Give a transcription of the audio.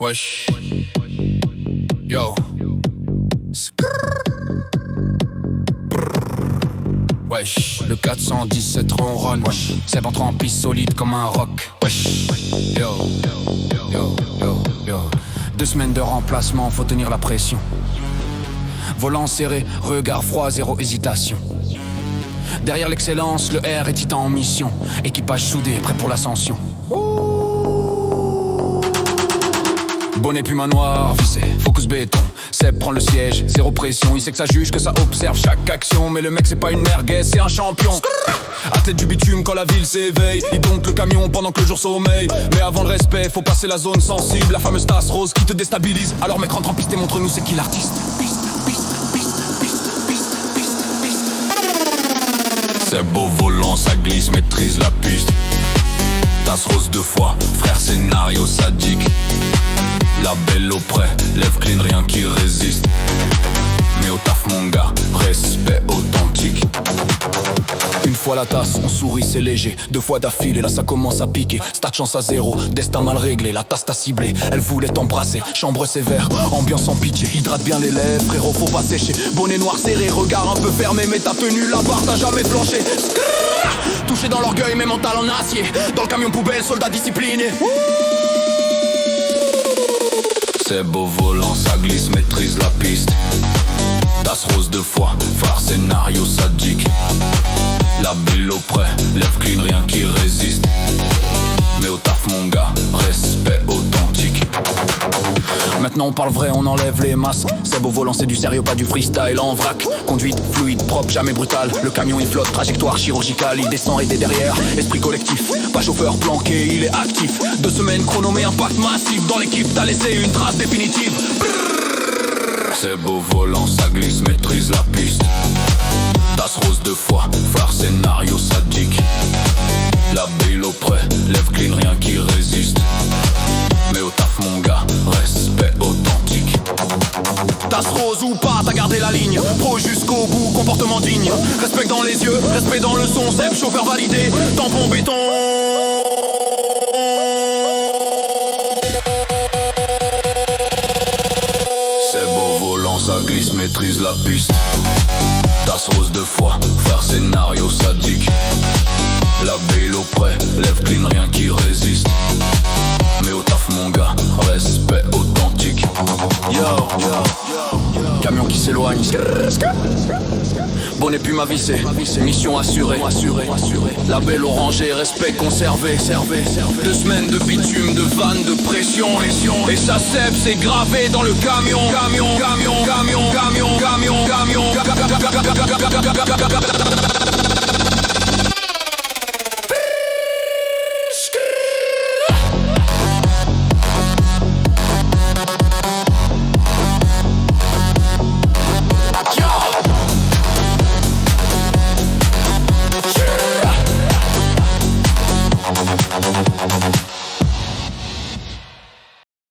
Wesh. Yo. Wesh. Le 417 ronronne. Wesh. C'est ventre en piste solide comme un roc. Wesh. Yo. Yo. Yo. Yo. 2 semaines de remplacement, faut tenir la pression. Volant serré, regard froid, zéro hésitation. Derrière l'excellence, le R est titan en mission. Équipage soudé, prêt pour l'ascension. Bonnet puis manoir, vissé, focus béton. Seb prend le siège, zéro pression. Il sait que ça juge, que ça observe chaque action. Mais le mec c'est pas une merguez, c'est un champion. Athlète du bitume quand la ville s'éveille. Il dompte le camion pendant que le jour sommeille. Mais avant le respect, faut passer la zone sensible. La fameuse tasse rose qui te déstabilise. Alors mec rentre en piste et montre-nous c'est qui l'artiste. C'est beau volant, ça glisse, maîtrise la piste. Tasse rose 2 fois, frère scénario sadique. La belle au près, lève clean, rien qui résiste. Mais au taf mon gars, respect authentique. Une fois la tasse, on sourit, c'est léger. 2 fois d'affilée, là ça commence à piquer. Stat chance à 0, destin mal réglé. La tasse t'a ciblé, elle voulait t'embrasser. Chambre sévère, ambiance en pitié. Hydrate bien les lèvres, frérot, faut pas sécher. Bonnet noir serré, regard un peu fermé. Mais t'as tenu la barre, t'as jamais flanché. Touché dans l'orgueil, mais mental en acier. Dans le camion poubelle, soldat discipliné. C'est beau volant, ça glisse, maîtrise la piste. Tasse rose 2 fois, phare scénario sadique. La bille au près, lève clean, rien qui résiste. Mais au taf mon gars, respect authentique. Maintenant on parle vrai, on enlève les masques. C'est beau volant, c'est du sérieux, pas du freestyle en vrac. Conduite fluide, propre, jamais brutale. Le camion il flotte, trajectoire chirurgicale. Il descend et derrière, esprit collectif. Pas chauffeur planqué, il est actif. 2 semaines chronomé, impact massif. Dans l'équipe t'as laissé une trace définitive. C'est beau volant, ça glisse, maîtrise la piste. Tasse rose 2 fois, phare scénario sadique. La bille au près, lève clean, rien qui résiste. Mais au taf mon gars, respect authentique. Tasse rose ou pas, t'as gardé la ligne. Pro jusqu'au bout, comportement digne. Respect dans les yeux, respect dans le son. Seb, chauffeur validé, tampon béton. C'est beau volant, ça glisse, maîtrise la piste. Tasse rose 2 fois, frère scénario sadique. La bille au près, lève clean, rien qui résiste. Mais au taf mon gars, respect authentique. Camion qui s'éloigne. Bonnet puis ma vissée, mission assurée. La belle orangée, respect conservé. 2 semaines de bitume, de vanne, de pression. Et ça Seb, c'est gravé dans le camion.